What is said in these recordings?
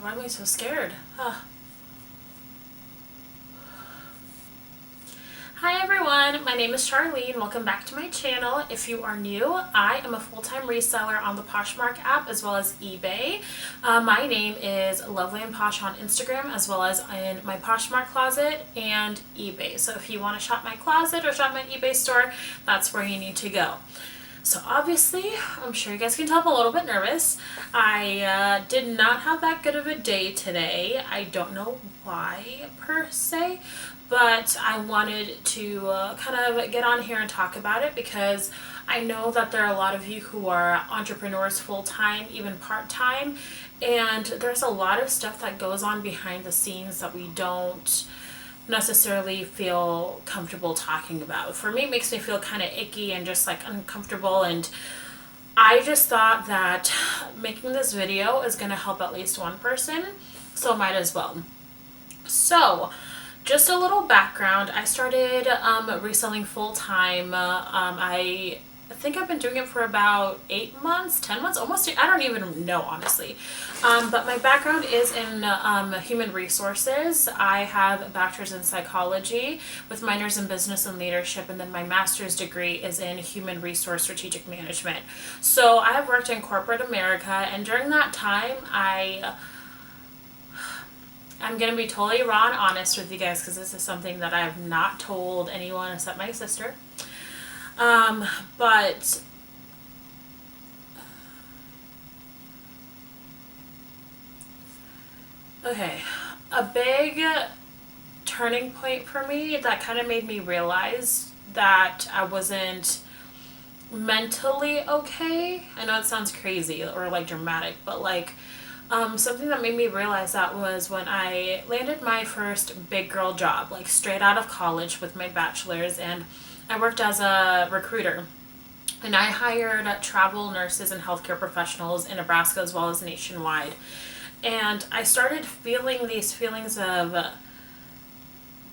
God, why am I so scared? Hi everyone, my name is Charlene. Welcome back to my channel. If you are new, I am a full-time reseller on the Poshmark app as well as eBay. My name is LOVELYANDPOSH on Instagram as well as in my Poshmark closet and eBay. So if you want to shop my closet or shop my eBay store, that's where you need to go. So obviously, I'm sure you guys can tell I'm a little bit nervous. I did not have that good of a day today. I don't know why per se, but I wanted to kind of get on here and talk about it because I know that there are a lot of you who are entrepreneurs full-time, even part-time, and there's a lot of stuff that goes on behind the scenes that we don't necessarily feel comfortable talking about. For me, it makes me feel kind of icky and just like uncomfortable, and I just thought that making this video is going to help at least one person, so might as well. So just a little background. I started reselling full-time. I think I've been doing it for about 8 months, 10 months, almost, I don't even know, honestly. But my background is in human resources. I have a bachelor's in psychology with minors in business and leadership, and then my master's degree is in human resource strategic management. So I have worked in corporate America, and during that time, I'm going to be totally raw and honest with you guys because this is something that I have not told anyone except my sister. But okay, a big turning point for me that kind of made me realize that I wasn't mentally okay. I know it sounds crazy or like dramatic, but like something that made me realize that was when I landed my first big girl job, like straight out of college with my bachelor's, and I worked as a recruiter, and I hired travel nurses and healthcare professionals in Nebraska as well as nationwide. And I started feeling these feelings of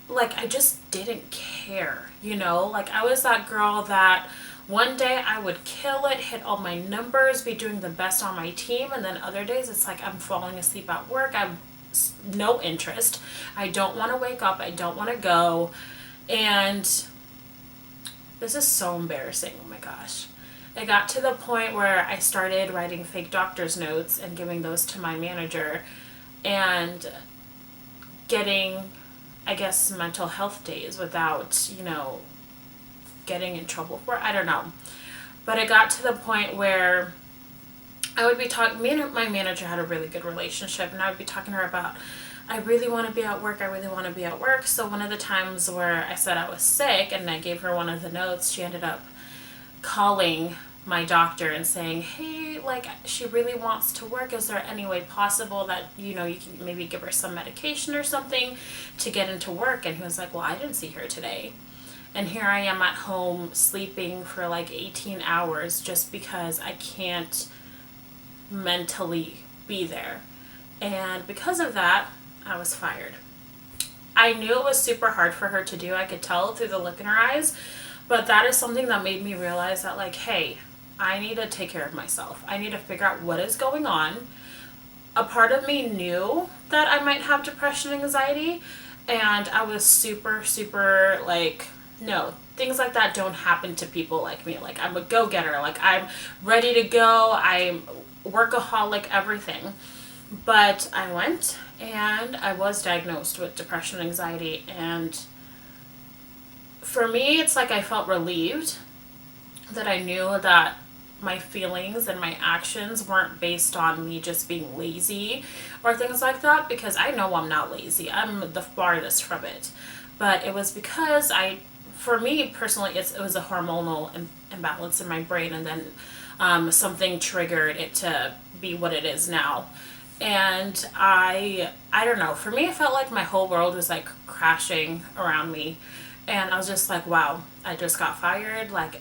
like I just didn't care, you know? Like I was that girl that one day I would kill it, hit all my numbers, be doing the best on my team, and then other days it's like I'm falling asleep at work. I have no interest. I don't want to wake up. I don't want to go. And this is so embarrassing. Oh my gosh. It got to the point where I started writing fake doctor's notes and giving those to my manager and getting, I guess, mental health days without, getting in trouble for it. I don't know. But it got to the point where I would be talking, me and my manager had a really good relationship, and I would be talking to her about, I really want to be at work. I really want to be at work. So one of the times where I said I was sick and I gave her one of the notes, she ended up calling my doctor and saying, hey, like she really wants to work. Is there any way possible that, you can maybe give her some medication or something to get into work? And he was like, well, I didn't see her today. And here I am at home sleeping for like 18 hours just because I can't mentally be there. And because of that, I was fired. I knew it was super hard for her to do. I could tell through the look in her eyes. But that is something that made me realize that, like, hey, I need to take care of myself. I need to figure out what is going on. A part of me knew that I might have depression and anxiety. And I was super, super, like, no, things like that don't happen to people like me. Like, I'm a go-getter. Like, I'm ready to go. I'm workaholic, everything. But I went and I was diagnosed with depression and anxiety, and for me it's like I felt relieved that I knew that my feelings and my actions weren't based on me just being lazy or things like that, because I know I'm not lazy. I'm the farthest from it. But it was because for me personally, it was a hormonal imbalance in my brain, and then something triggered it to be what it is now. And I don't know, for me it felt like my whole world was like crashing around me, and I was just like, wow, I just got fired, like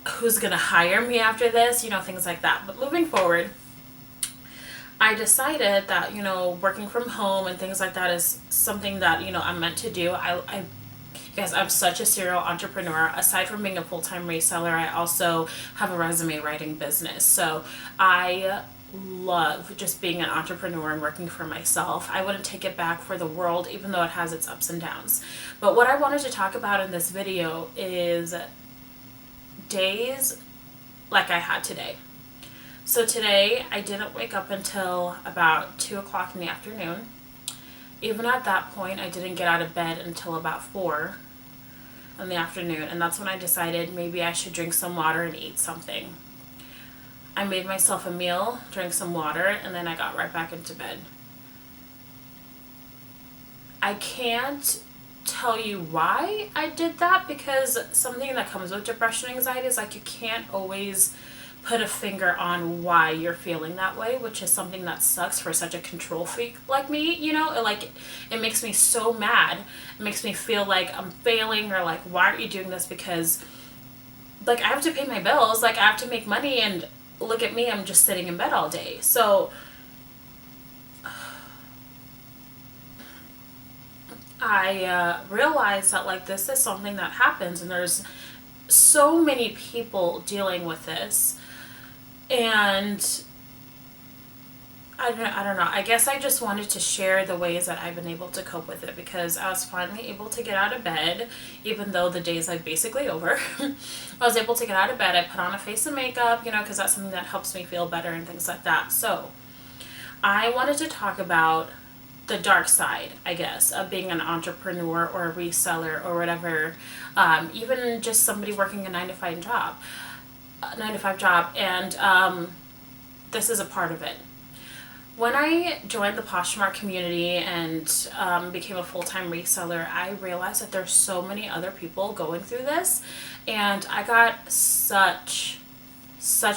who's gonna hire me after this, things like that. But moving forward, I decided that, working from home and things like that is something that, I'm meant to do. Guys, I'm such a serial entrepreneur. Aside from being a full-time reseller, I also have a resume writing business. So I love just being an entrepreneur and working for myself. I wouldn't take it back for the world, even though it has its ups and downs. But what I wanted to talk about in this video is days like I had today. So today I didn't wake up until about 2 o'clock in the afternoon. Even at that point, I didn't get out of bed until about 4 in the afternoon, and that's when I decided maybe I should drink some water and eat something. I made myself a meal, drank some water, and then I got right back into bed. I can't tell you why I did that, because something that comes with depression and anxiety is like you can't always put a finger on why you're feeling that way, which is something that sucks for such a control freak like me. It makes me so mad. It makes me feel like I'm failing, or like, why aren't you doing this? Because like I have to pay my bills, like I have to make money, and look at me, I'm just sitting in bed all day. So I realized that like this is something that happens, and there's so many people dealing with this. And I don't know. I guess I just wanted to share the ways that I've been able to cope with it, because I was finally able to get out of bed, even though the day's like basically over. I was able to get out of bed. I put on a face of makeup, because that's something that helps me feel better and things like that. So I wanted to talk about the dark side, I guess, of being an entrepreneur or a reseller or whatever, even just somebody working a 9-to-5 job. And this is a part of it. When I joined the Poshmark community and became a full-time reseller, I realized that there's so many other people going through this, and I got such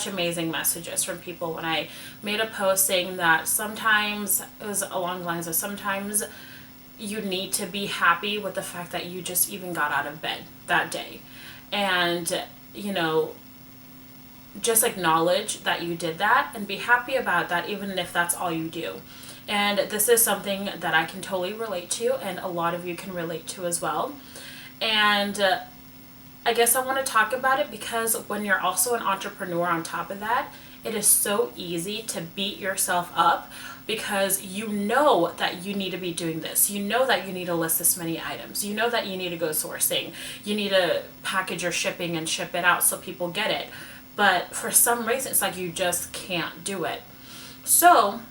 amazing messages from people when I made a post saying that sometimes, it was along the lines of, sometimes you need to be happy with the fact that you just even got out of bed that day, and just acknowledge that you did that and be happy about that, even if that's all you do. And this is something that I can totally relate to, and a lot of you can relate to as well. And I guess I want to talk about it because when you're also an entrepreneur on top of that, it is so easy to beat yourself up, because you know that you need to be doing this. You know that you need to list this many items. You know that you need to go sourcing. You need to package your shipping and ship it out so people get it. But for some reason, it's like you just can't do it. So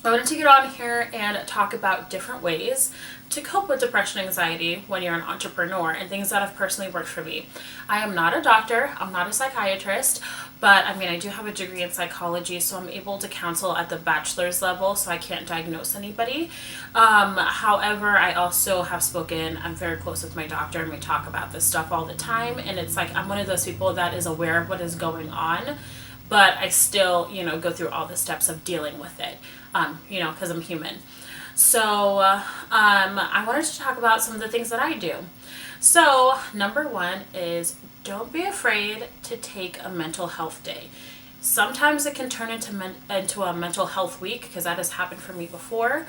I wanted to get on here and talk about different ways to cope with depression and anxiety when you're an entrepreneur, and things that have personally worked for me. I am not a doctor, I'm not a psychiatrist, but I do have a degree in psychology, so I'm able to counsel at the bachelor's level, so I can't diagnose anybody. However, I also have spoken, I'm very close with my doctor, and we talk about this stuff all the time, and it's like I'm one of those people that is aware of what is going on, but I still, go through all the steps of dealing with it, because I'm human. So I wanted to talk about some of the things that I do. So number one is, don't be afraid to take a mental health day. Sometimes it can turn into a mental health week, because that has happened for me before.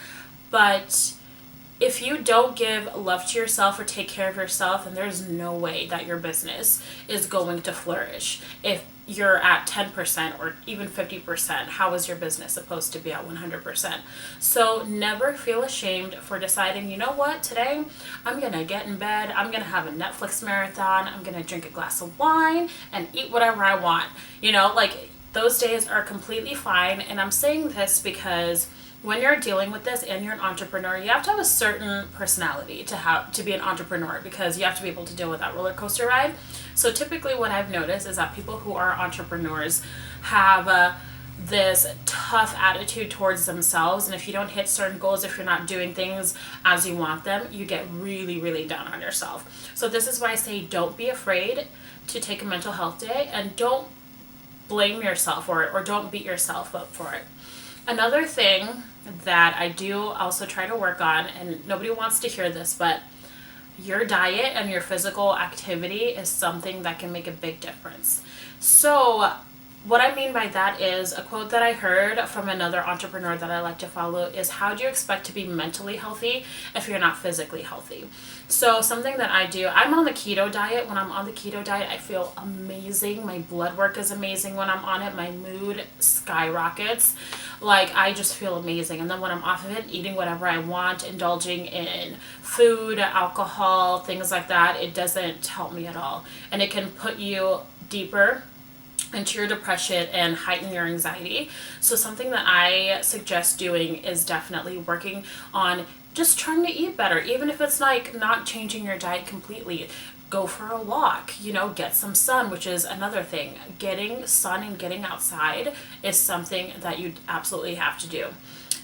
But if you don't give love to yourself or take care of yourself, then there's no way that your business is going to flourish. If you're at 10% or even 50%, how is your business supposed to be at 100%? So never feel ashamed for deciding, you know what, today I'm going to get in bed, I'm going to have a Netflix marathon, I'm going to drink a glass of wine and eat whatever I want. Those days are completely fine. And I'm saying this because when you're dealing with this and you're an entrepreneur, you have to have a certain personality to be an entrepreneur, because you have to be able to deal with that roller coaster ride. So typically what I've noticed is that people who are entrepreneurs have this tough attitude towards themselves, and if you don't hit certain goals, if you're not doing things as you want them, you get really, really down on yourself. So this is why I say don't be afraid to take a mental health day, and don't blame yourself for it, or don't beat yourself up for it. Another thing that I do also try to work on, and nobody wants to hear this, but your diet and your physical activity is something that can make a big difference. So what I mean by that is a quote that I heard from another entrepreneur that I like to follow is, how do you expect to be mentally healthy if you're not physically healthy? So something that I do, I'm on the keto diet. When I'm on the keto diet, I feel amazing. My blood work is amazing when I'm on it. My mood skyrockets. Like, I just feel amazing. And then when I'm off of it, eating whatever I want, indulging in food, alcohol, things like that, it doesn't help me at all. And it can put you deeper into your depression and heighten your anxiety. So something that I suggest doing is definitely working on just trying to eat better, even if it's like not changing your diet completely. Go for a walk, get some sun, which is another thing. Getting sun and getting outside is something that you absolutely have to do.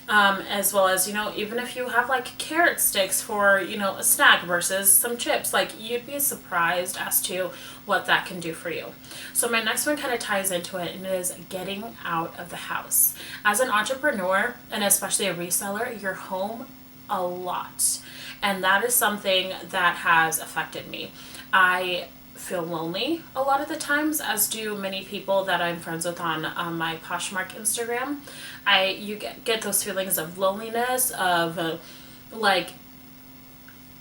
As well as, even if you have like carrot sticks for, a snack versus some chips, like, you'd be surprised as to what that can do for you. So my next one kind of ties into it, and it is getting out of the house. As an entrepreneur, and especially a reseller, you're home a lot. And that is something that has affected me. I feel lonely a lot of the times, as do many people that I'm friends with on my Poshmark Instagram. You get those feelings of loneliness, of like,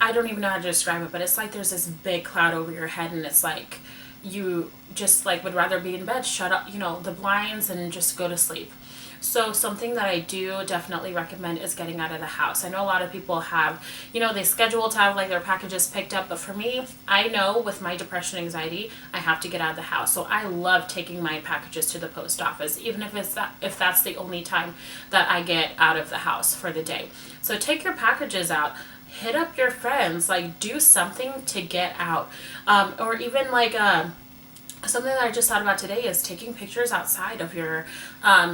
I don't even know how to describe it, but it's like there's this big cloud over your head, and it's like you just like would rather be in bed, shut up, the blinds, and just go to sleep. So something that I do definitely recommend is getting out of the house. I know a lot of people have, they schedule to have like their packages picked up, but for me, I know with my depression, anxiety, I have to get out of the house. So I love taking my packages to the post office, even if that's the only time that I get out of the house for the day. So take your packages out. Hit up your friends, like, do something to get out. Or even like something that I just thought about today is taking pictures outside of your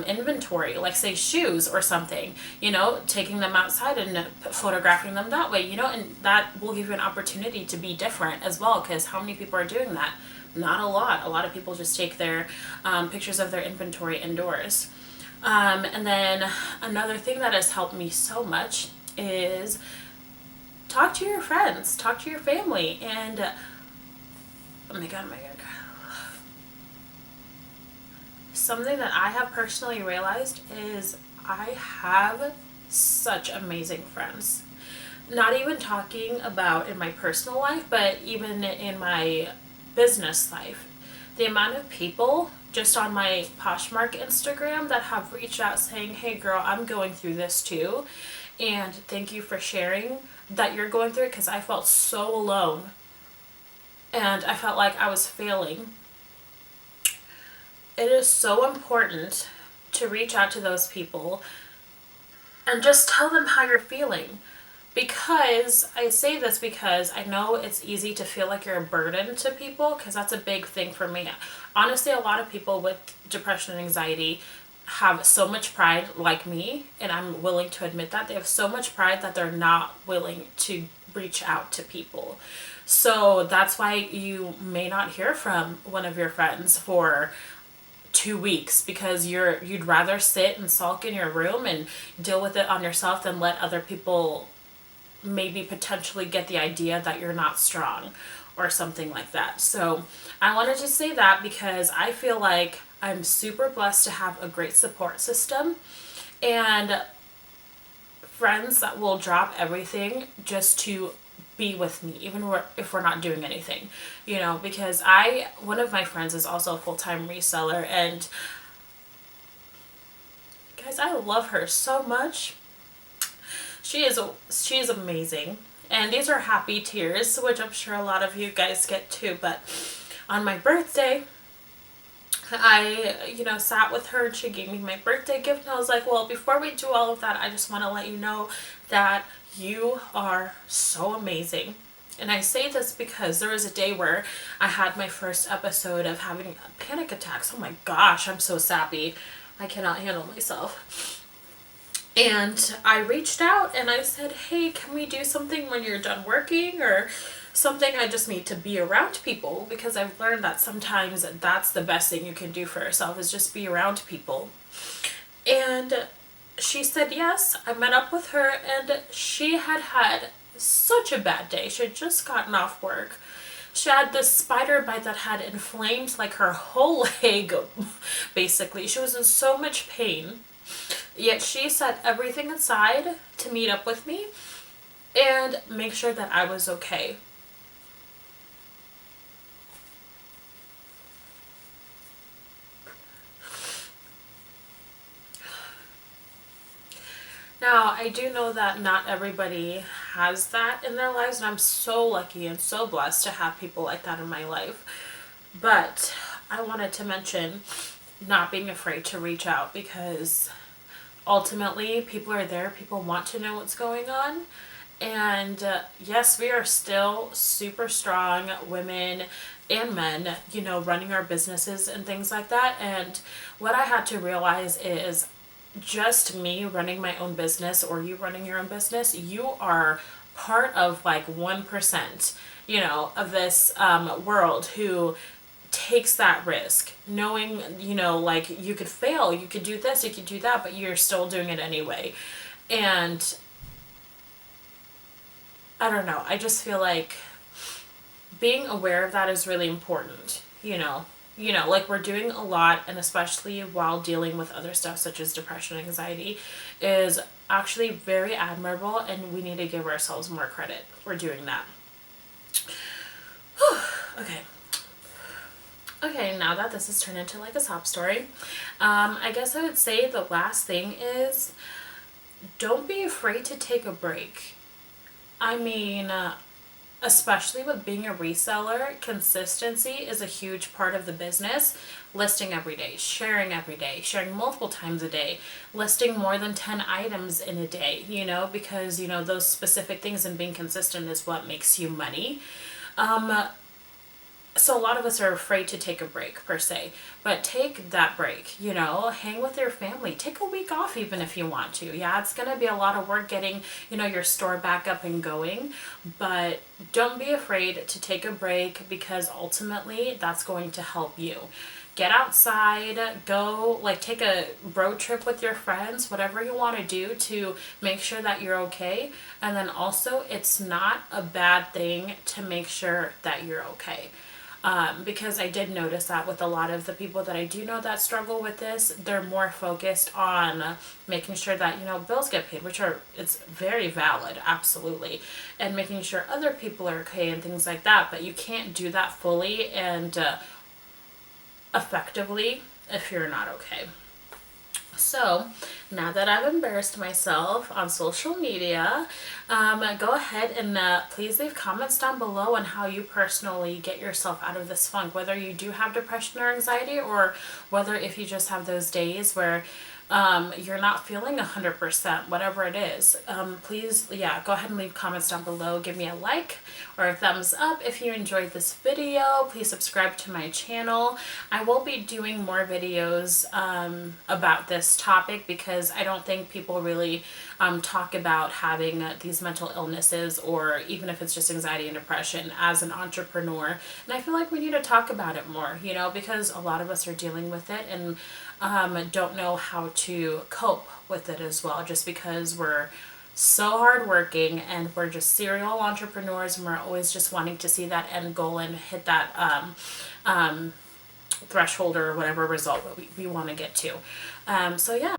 inventory, like say shoes or something, taking them outside and photographing them that way, and that will give you an opportunity to be different as well, because how many people are doing that? Not a lot. A lot of people just take their pictures of their inventory indoors. And then another thing that has helped me so much is talk to your friends, talk to your family, and oh my god. Something that I have personally realized is I have such amazing friends. Not even talking about in my personal life, but even in my business life. The amount of people just on my Poshmark Instagram that have reached out saying, hey girl, I'm going through this too, and thank you for sharing that you're going through it, because I felt so alone and I felt like I was failing. It is so important to reach out to those people and just tell them how you're feeling. Because I say this because I know it's easy to feel like you're a burden to people, because that's a big thing for me. Honestly, a lot of people with depression and anxiety have so much pride, like me, and I'm willing to admit that. They have so much pride that they're not willing to reach out to people. So that's why you may not hear from one of your friends for 2 weeks, because you'd rather sit and sulk in your room and deal with it on yourself than let other people maybe potentially get the idea that you're not strong or something like that. So I wanted to say that because I feel like I'm super blessed to have a great support system and friends that will drop everything just to be with me, even if we're not doing anything, because one of my friends is also a full-time reseller, and guys, I love her so much. She is amazing, and these are happy tears, which I'm sure a lot of you guys get too. But on my birthday, I sat with her and she gave me my birthday gift, and I was like, well, before we do all of that, I just want to let you know that you are so amazing. And I say this because there was a day where I had my first episode of having panic attacks. Oh my gosh, I'm so sappy. I cannot handle myself. And I reached out and I said, hey, can we do something when you're done working or something? I just need to be around people, because I've learned that sometimes that's the best thing you can do for yourself, is just be around people. And she said yes. I met up with her, and she had such a bad day. She had just gotten off work. She had this spider bite that had inflamed like her whole leg, basically. She was in so much pain. Yet she set everything aside to meet up with me and make sure that I was okay. Now, I do know that not everybody has that in their lives, and I'm so lucky and so blessed to have people like that in my life. But I wanted to mention not being afraid to reach out, because ultimately people are there, people want to know what's going on. And yes, we are still super strong women and men, running our businesses and things like that. And what I had to realize is, just me running my own business or you running your own business, you are part of like 1%, of this world who takes that risk, knowing, like you could fail, you could do this, you could do that, but you're still doing it anyway. And I don't know, I just feel like being aware of that is really important, like we're doing a lot, and especially while dealing with other stuff such as depression and anxiety, is actually very admirable, and we need to give ourselves more credit for doing that. Okay, now that this has turned into like a sob story, I guess I would say the last thing is, don't be afraid to take a break. I mean, especially with being a reseller, consistency is a huge part of the business. Listing every day, sharing multiple times a day, listing more than 10 items in a day, because, those specific things and being consistent is what makes you money. So a lot of us are afraid to take a break per se, but take that break, hang with your family, take a week off even if you want to. Yeah, it's going to be a lot of work getting, your store back up and going, but don't be afraid to take a break, because ultimately that's going to help you. Get outside, go, like take a road trip with your friends, whatever you want to do to make sure that you're okay. And then also, it's not a bad thing to make sure that you're okay. Because I did notice that with a lot of the people that I do know that struggle with this, they're more focused on making sure that, bills get paid, it's very valid, absolutely, and making sure other people are okay and things like that. But you can't do that fully and effectively if you're not okay. So now that I've embarrassed myself on social media, go ahead and please leave comments down below on how you personally get yourself out of this funk, whether you do have depression or anxiety, or whether if you just have those days where you're not feeling 100%, whatever it is. Please, go ahead and leave comments down below. Give me a like or a thumbs up if you enjoyed this video. Please subscribe to my channel. I will be doing more videos about this topic, because I don't think people really talk about having these mental illnesses, or even if it's just anxiety and depression, as an entrepreneur. And I feel like we need to talk about it more, because a lot of us are dealing with it and don't know how to cope with it as well, just because we're so hardworking and we're just serial entrepreneurs, and we're always just wanting to see that end goal and hit that threshold or whatever result we want to get to. So yeah.